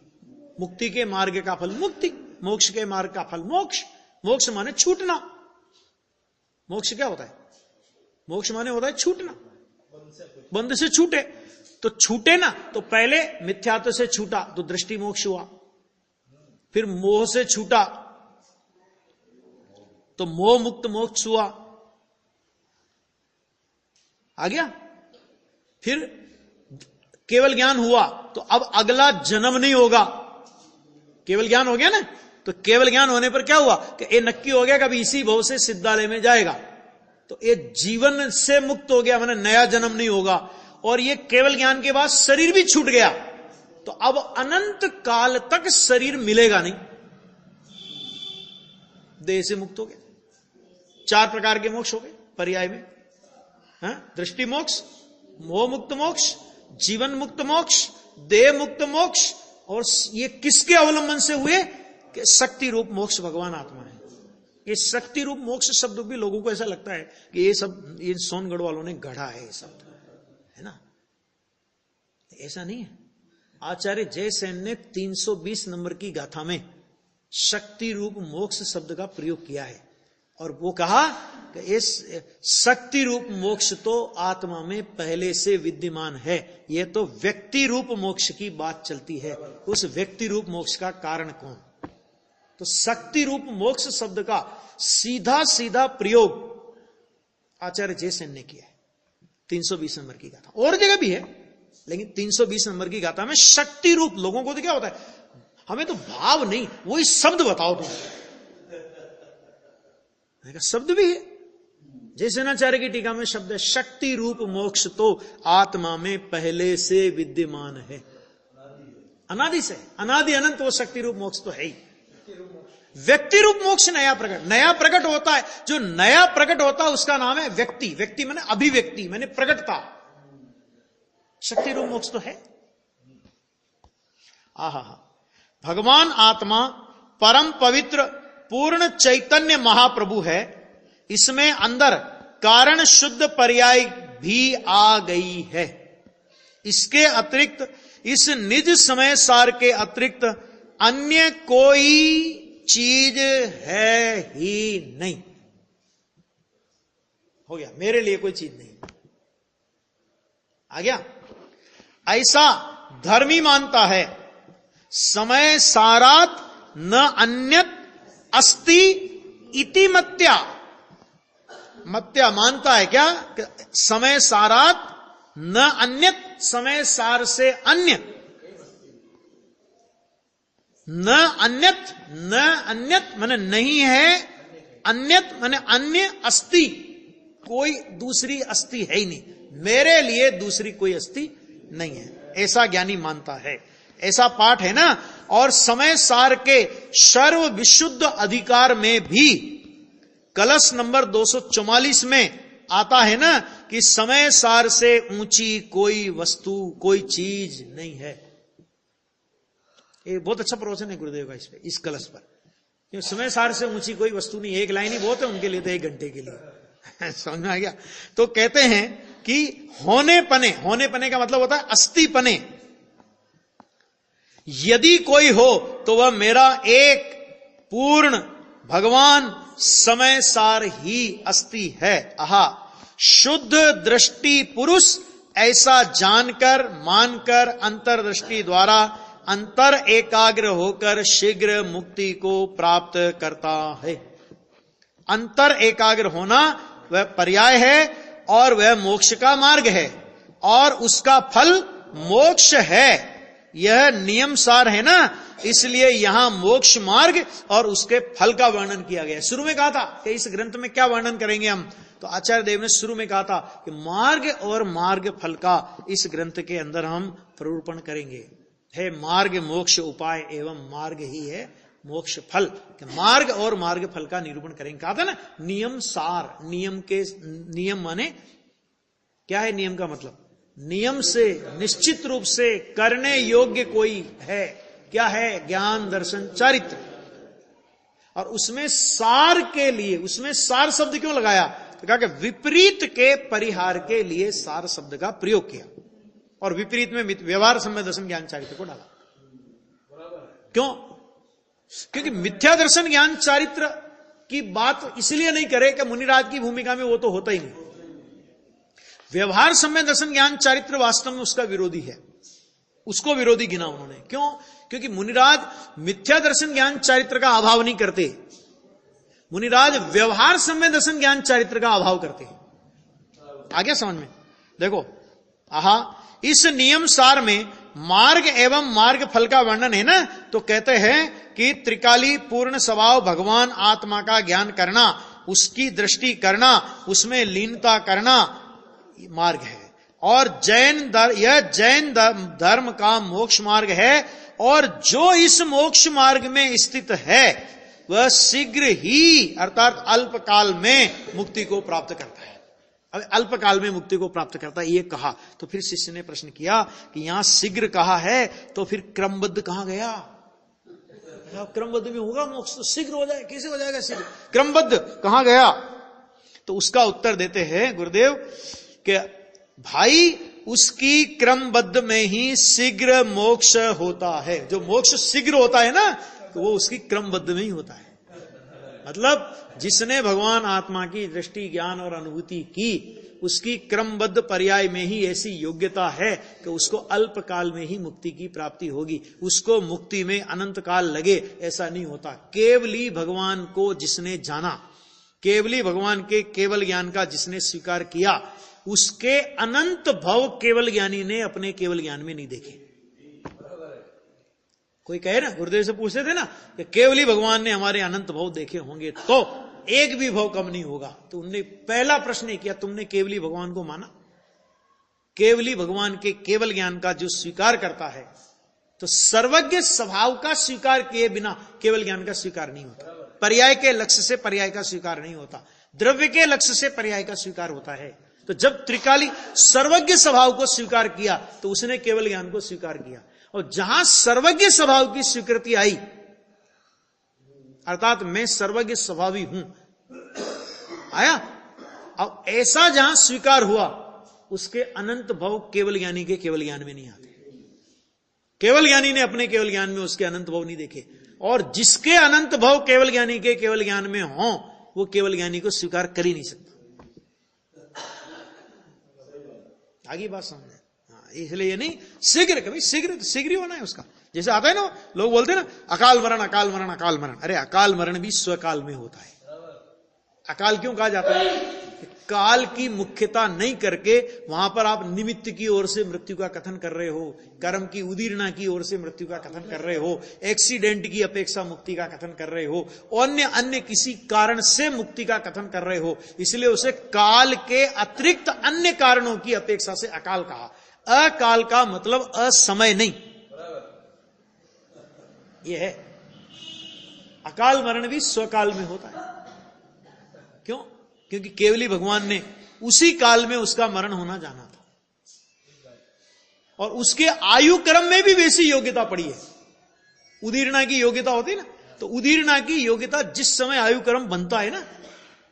मुक्ति के मार्ग का फल मुक्ति, मोक्ष के मार्ग का फल मोक्ष। मोक्ष माने छूटना, मोक्ष क्या होता है, मोक्ष माने होता है छूटना, बंध से छूटे, तो छूटे ना, तो पहले मिथ्यात्व से छूटा तो दृष्टि मोक्ष हुआ, फिर मोह से छूटा तो मोह मुक्त मोक्ष हुआ, आ गया। फिर केवल ज्ञान हुआ तो अब अगला जन्म नहीं होगा, केवल ज्ञान हो गया ना, तो केवल ज्ञान होने पर क्या हुआ कि ये नक्की हो गया कभी इसी भव से सिद्धालय में जाएगा, तो ये जीवन से मुक्त हो गया, माने नया जन्म नहीं होगा। और ये केवल ज्ञान के बाद शरीर भी छूट गया, तो अब अनंत काल तक शरीर मिलेगा नहीं, देह से मुक्त हो गया। 4 प्रकार के मोक्ष हो गए पर्याय में, दृष्टि मोक्ष, मोह मुक्त मोक्ष, जीवन मुक्त मोक्ष, देह मुक्त मोक्ष, और ये किसके अवलंबन से हुए कि शक्ति रूप मोक्ष भगवान आत्मा है। ये शक्ति रूप मोक्ष शब्द भी लोगों को ऐसा लगता है कि ये सब ये सोनगढ़ वालों ने गढ़ा है, ये शब्द है ना, ऐसा नहीं है। आचार्य जयसेन ने 320 नंबर की गाथा में शक्ति रूप मोक्ष शब्द का प्रयोग किया है, और वो कहा कि इस शक्ति रूप मोक्ष तो आत्मा में पहले से विद्यमान है, यह तो व्यक्ति रूप मोक्ष की बात चलती है। उस व्यक्ति रूप मोक्ष का कारण कौन, तो शक्ति रूप मोक्ष शब्द का सीधा सीधा प्रयोग आचार्य जयसेन ने किया है 320 नंबर की गाथा। और जगह भी है, लेकिन 320 नंबर की गाथा में शक्ति रूप। लोगों को तो क्या होता है, हमें तो भाव नहीं, वही शब्द बताओ तुम। शब्द भी है, जयसेनाचार्य की टीका में शब्द है शक्ति रूप मोक्ष तो आत्मा में पहले से विद्यमान है, अनादि से, अनादि अनंत वो शक्ति रूप मोक्ष तो है ही। व्यक्ति रूप मोक्ष नया प्रकट होता है। जो नया प्रकट होता है उसका नाम है व्यक्ति। व्यक्ति माने अभिव्यक्ति, माने प्रकटता। शक्ति रूप मोक्ष तो है। आहा, भगवान आत्मा परम पवित्र पूर्ण चैतन्य महाप्रभु है। इसमें अंदर कारण शुद्ध पर्याय भी आ गई है। इसके अतिरिक्त, इस निज समय सार के अतिरिक्त अन्य कोई चीज है ही नहीं। हो गया, मेरे लिए कोई चीज नहीं। आ गया। ऐसा धर्मी मानता है समय सारात न अन्यत अस्ति इति मत्या। मत्या मानता है क्या, समय सारात न अन्यत, समय सार से अन्य, न अन्यत, न अन्यत माने नहीं है, अन्यत माने अन्य, अस्ति कोई दूसरी अस्ति है ही नहीं, मेरे लिए दूसरी कोई अस्ति नहीं है, ऐसा ज्ञानी मानता है। ऐसा पाठ है ना। और समय सार के सर्व विशुद्ध अधिकार में भी कलश नंबर 244 में आता है ना कि समय सार से ऊंची कोई वस्तु, कोई चीज नहीं है। ये बहुत अच्छा प्रवचन है गुरुदेव का इस पे, इस कलश पर। समय सार से ऊंची कोई वस्तु नहीं, एक लाइन ही बहुत है उनके लिए, तो 1 घंटे के लिए समझ में आ गया। तो कहते हैं कि होने पने, होने पने का मतलब होता है अस्ति पने। यदि कोई हो तो वह मेरा एक पूर्ण भगवान समय सार ही अस्ति है। आहा, शुद्ध दृष्टि पुरुष ऐसा जानकर मानकर अंतर्दृष्टि द्वारा अंतर एकाग्र होकर शीघ्र मुक्ति को प्राप्त करता है। अंतर एकाग्र होना वह पर्याय है और वह मोक्ष का मार्ग है और उसका फल मोक्ष है। यह नियम सार है ना, इसलिए यहां मोक्ष मार्ग और उसके फल का वर्णन किया गया। शुरू में कहा था कि इस ग्रंथ में क्या वर्णन करेंगे हम, तो आचार्य देव ने शुरू में कहा था कि मार्ग और मार्ग फल का इस ग्रंथ के अंदर हम प्ररूपण करेंगे। है मार्ग मोक्ष उपाय एवं मार्ग ही है मोक्ष फल, कि मार्ग और मार्ग फल का निरूपण करेंगे। कहा था ना नियम सार, नियम के, नियम माने क्या है, नियम का मतलब नियम से निश्चित रूप से करने योग्य कोई है, क्या है, ज्ञान दर्शन चारित्र। और उसमें सार के लिए, उसमें सार शब्द क्यों लगाया, तो कहा कि विपरीत के परिहार के लिए सार शब्द का प्रयोग किया और विपरीत में व्यवहार सम्य दर्शन ज्ञान चारित्र को डाला। क्यों, क्योंकि मिथ्या दर्शन ज्ञान चारित्र की बात इसलिए नहीं करे कि मुनिराज की भूमिका में वो तो होता ही नहीं। व्यवहार सम्य दर्शन ज्ञान चारित्र वास्तव में उसका विरोधी है, उसको विरोधी गिना उन्होंने। क्यों, क्योंकि मुनिराज मिथ्या दर्शन ज्ञान चारित्र का अभाव नहीं करते, मुनिराज व्यवहार सम्य दर्शन ज्ञान चारित्र का अभाव करते हैं। आ गया समझ में। देखो, आहा, इस नियम सार में मार्ग एवं मार्ग फल का वर्णन है ना, तो कहते हैं कि त्रिकाली पूर्ण स्वभाव भगवान आत्मा का ज्ञान करना, उसकी दृष्टि करना, उसमें लीनता करना मार्ग है। और यह जैन धर्म का मोक्ष मार्ग है। और जो इस मोक्ष मार्ग में स्थित है वह शीघ्र ही अर्थात अल्पकाल में मुक्ति को प्राप्त करता है। अब अल्पकाल में मुक्ति को प्राप्त करता है ये कहा, तो फिर शिष्य ने प्रश्न किया कि यहां शीघ्र कहा है तो फिर क्रमबद्ध कहां गया, क्रमबद्ध में होगा मोक्ष तो शीघ्र हो जाए, कैसे हो जाएगा शीघ्र, क्रमबद्ध कहां गया। तो उसका उत्तर देते हैं गुरुदेव कि भाई उसकी क्रमबद्ध में ही शीघ्र मोक्ष होता है। जो मोक्ष शीघ्र होता है ना, तो वो उसकी क्रमबद्ध में ही होता है। मतलब जिसने भगवान आत्मा की दृष्टि ज्ञान और अनुभूति की उसकी क्रमबद्ध पर्याय में ही ऐसी योग्यता है कि उसको अल्प काल में ही मुक्ति की प्राप्ति होगी, उसको मुक्ति में अनंत काल लगे, ऐसा नहीं होता। केवली भगवान को जिसने जाना, केवली भगवान के केवल ज्ञान का जिसने स्वीकार किया, उसके अनंत भव केवल ज्ञानी ने अपने केवल ज्ञान में नहीं देखे। कोई कहे ना, गुरुदेव से पूछते थे ना कि केवली भगवान ने हमारे अनंत भव देखे होंगे तो एक भी भव कम नहीं होगा, तो उन्होंने पहला प्रश्न किया, तुमने केवली भगवान को माना? केवली भगवान के केवल ज्ञान का जो स्वीकार करता है, तो सर्वज्ञ स्वभाव का स्वीकार किए बिना केवल ज्ञान का स्वीकार नहीं होता। पर्याय के लक्ष्य से पर्याय का स्वीकार नहीं होता, द्रव्य के लक्ष्य से पर्याय का स्वीकार होता है। तो जब त्रिकाली सर्वज्ञ स्वभाव को स्वीकार किया तो उसने केवल ज्ञान को स्वीकार किया, और जहां सर्वज्ञ स्वभाव की स्वीकृति आई, अर्थात मैं सर्वज्ञ स्वभावी हूं, आया, अब ऐसा जहां स्वीकार हुआ, उसके अनंत भव केवल ज्ञानी के केवल ज्ञान में नहीं आते। केवल ज्ञानी ने अपने केवल ज्ञान में उसके अनंत भव नहीं देखे, और जिसके अनंत भव केवल ज्ञानी के केवल ज्ञान में हो, वो केवल ज्ञानी को स्वीकार कर ही नहीं सकता। आगे बात समझे? इसलिए नहीं शीघ्र, कभी शीघ्र ही होना है उसका। जैसे आता है ना, लोग बोलते हैं ना अकाल मरण अकाल मरण अकाल मरण। अरे अकाल मरण भी स्वकाल में होता है। अकाल क्यों कहा जाता है? काल की मुख्यता नहीं करके वहां पर आप निमित्त की ओर से मृत्यु का कथन कर रहे हो, कर्म की उदीर्णा की ओर से मृत्यु का कथन कर रहे हो, एक्सीडेंट की अपेक्षा मुक्ति का कथन कर रहे हो, अन्य किसी कारण से मुक्ति का कथन कर रहे हो, इसलिए उसे काल के अतिरिक्त अन्य कारणों की अपेक्षा से अकाल कहा। अकाल का मतलब असमय नहीं, यह है। अकाल मरण भी स्वकाल में होता है। क्यों? क्योंकि केवली भगवान ने उसी काल में उसका मरण होना जाना था, और उसके आयु क्रम में भी वैसी योग्यता पड़ी है। उदीर्णा की योग्यता होती है ना, तो उदीर्णा की योग्यता जिस समय आयु क्रम बनता है ना,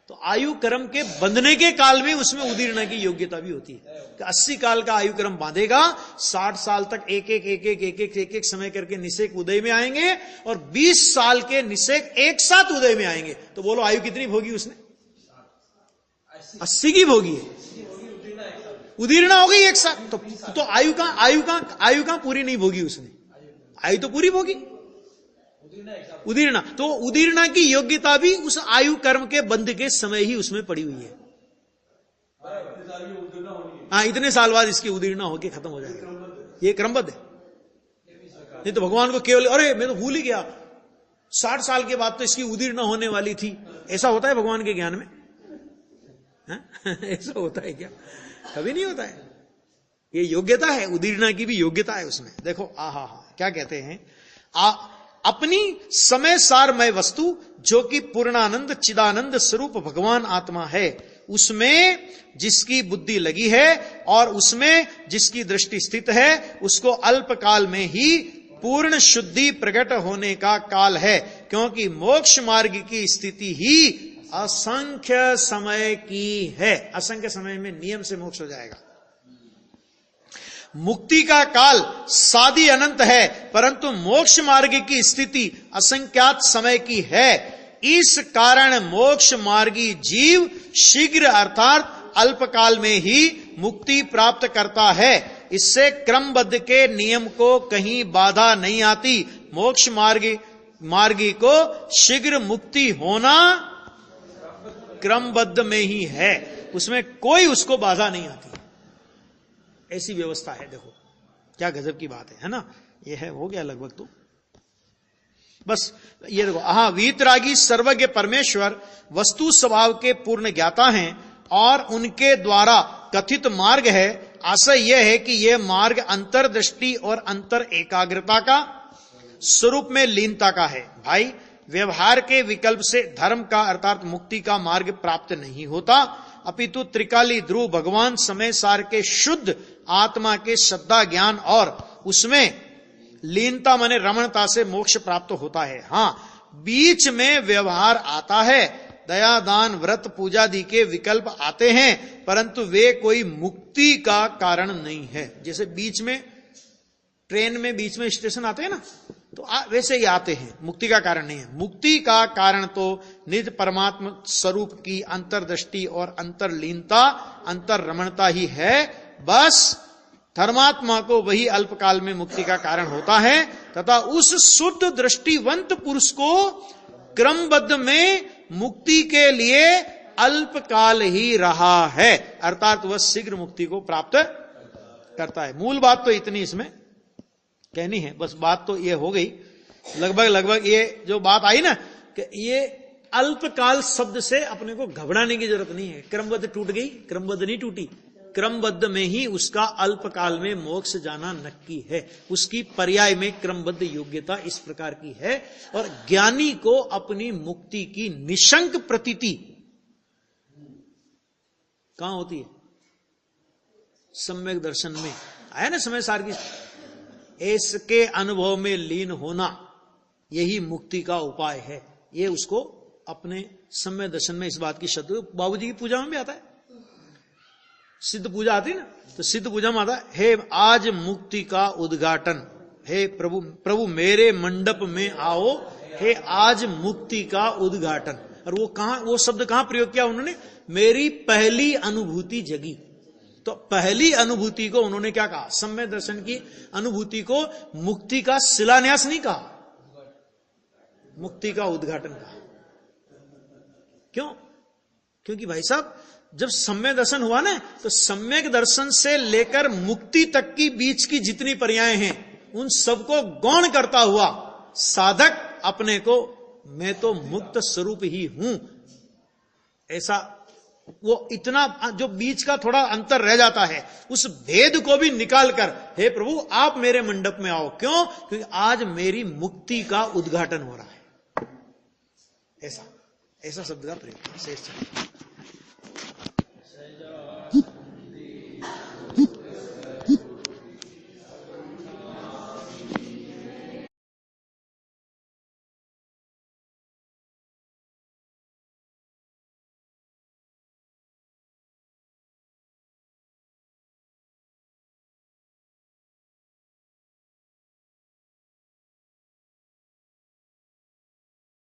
तो आयु क्रम के बंधने के काल में उसमें उदीर्णा की योग्यता भी होती है। 80 काल का आयु क्रम बांधेगा, 60 साल तक एक एक समय करके निषेक उदय में आएंगे, और 20 साल के निषेक एक साथ उदय में आएंगे। तो बोलो आयु कितनी भोगी उसने? 80 की भोगी है, उदीर्णा हो गई एक साथ। तो आयु का पूरी नहीं भोगी उसने, आयु तो पूरी भोगी। उदीर्णा, तो उदीर्णा की योग्यता भी उस आयु कर्म के बंध के समय ही उसमें पड़ी हुई है। हाँ, इतने साल बाद इसकी उदीर्णा होके खत्म हो जाएगी, ये क्रमबद्ध है। नहीं तो भगवान को केवल, अरे मैं तो भूल ही गया, 60 साल के बाद तो इसकी उदीर्णा होने वाली थी, ऐसा होता है भगवान के ज्ञान में? ऐसा होता है क्या? कभी नहीं होता है। ये योग्यता है, उदीर्णा की भी योग्यता है उसमें। देखो आहा क्या कहते हैं, अपनी समय सारमय वस्तु जो कि पूर्णानंद चिदानंद स्वरूप भगवान आत्मा है, उसमें जिसकी बुद्धि लगी है और उसमें जिसकी दृष्टि स्थित है, उसको अल्प काल में ही पूर्ण शुद्धि प्रकट होने का काल है, क्योंकि मोक्ष मार्ग की स्थिति ही असंख्य समय की है। असंख्य समय में नियम से मोक्ष हो जाएगा। मुक्ति का काल सादी अनंत है, परंतु मोक्ष मार्ग की स्थिति असंख्यात समय की है। इस कारण मोक्ष मार्गी जीव शीघ्र अर्थात अल्पकाल में ही मुक्ति प्राप्त करता है। इससे क्रमबद्ध के नियम को कहीं बाधा नहीं आती। मोक्ष मार्गी को शीघ्र मुक्ति होना क्रमबद्ध में ही है, उसमें कोई उसको बाधा नहीं आती। ऐसी व्यवस्था है। देखो क्या गजब की बात है ना? ये है, हो गया लगभग। तो बस ये देखो, हाँ, वीतरागी सर्वज्ञ परमेश्वर वस्तु स्वभाव के पूर्ण ज्ञाता हैं और उनके द्वारा कथित मार्ग है। आशय यह है कि यह मार्ग अंतर्दृष्टि और अंतर एकाग्रता का, स्वरूप में लीनता का है। भाई, व्यवहार के विकल्प से धर्म का अर्थात मुक्ति का मार्ग प्राप्त नहीं होता, अपितु त्रिकाली ध्रुव भगवान समय सार के शुद्ध आत्मा के श्रद्धा ज्ञान और उसमें लीनता माने रमणता से मोक्ष प्राप्त होता है। हाँ, बीच में व्यवहार आता है, दया दान व्रत पूजादि के विकल्प आते हैं, परंतु वे कोई मुक्ति का कारण नहीं है। जैसे बीच में ट्रेन में बीच में स्टेशन आते हैं ना, तो वैसे ही आते हैं, मुक्ति का कारण नहीं है। मुक्ति का कारण तो निज परमात्मा स्वरूप की अंतर्दृष्टि और अंतर्लीनता, अंतर्रमणता ही है। बस धर्मात्मा को वही अल्पकाल में मुक्ति का कारण होता है तथा उस शुद्ध दृष्टिवंत पुरुष को क्रमबद्ध में मुक्ति के लिए अल्पकाल ही रहा है, अर्थात वह शीघ्र मुक्ति को प्राप्त करता है। मूल बात तो इतनी इसमें कहनी है, बस बात तो ये हो गई लगभग ये जो बात आई ना कि ये अल्पकाल शब्द से अपने को घबराने की जरूरत नहीं है। क्रमबद्ध टूट गई, क्रमबद्ध नहीं टूटी, क्रमबद्ध में ही उसका अल्पकाल में मोक्ष जाना नक्की है। उसकी पर्याय में क्रमबद्ध योग्यता इस प्रकार की है। और ज्ञानी को अपनी मुक्ति की निशंक प्रतीति कहां होती है? सम्यक दर्शन में आया ना, समय सार की इसके अनुभव में लीन होना यही मुक्ति का उपाय है। ये उसको अपने सम्यक दर्शन में इस बात की शब्द बाबूजी की पूजा में भी आता है, सिद्ध पूजा आती है ना, तो सिद्ध पूजा में आता है, हे आज मुक्ति का उद्घाटन, हे प्रभु प्रभु मेरे मंडप में आओ, हे आज मुक्ति का उद्घाटन। और वो कहां, वो शब्द कहां प्रयोग किया उन्होंने? मेरी पहली अनुभूति जगी। तो पहली अनुभूति को उन्होंने क्या कहा? सम्यक दर्शन की अनुभूति को मुक्ति का शिलान्यास नहीं कहा, मुक्ति का उद्घाटन कहा। क्यों? क्योंकि भाई साहब जब सम्यक दर्शन हुआ ना, तो सम्यक दर्शन से लेकर मुक्ति तक की बीच की जितनी पर्याय हैं उन सबको गौण करता हुआ साधक अपने को मैं तो मुक्त स्वरूप ही हूं, ऐसा वो इतना जो बीच का थोड़ा अंतर रह जाता है उस भेद को भी निकाल कर, हे प्रभु आप मेरे मंडप में आओ। क्यों? क्योंकि आज मेरी मुक्ति का उद्घाटन हो रहा है। ऐसा शब्द का प्रयोग शेष।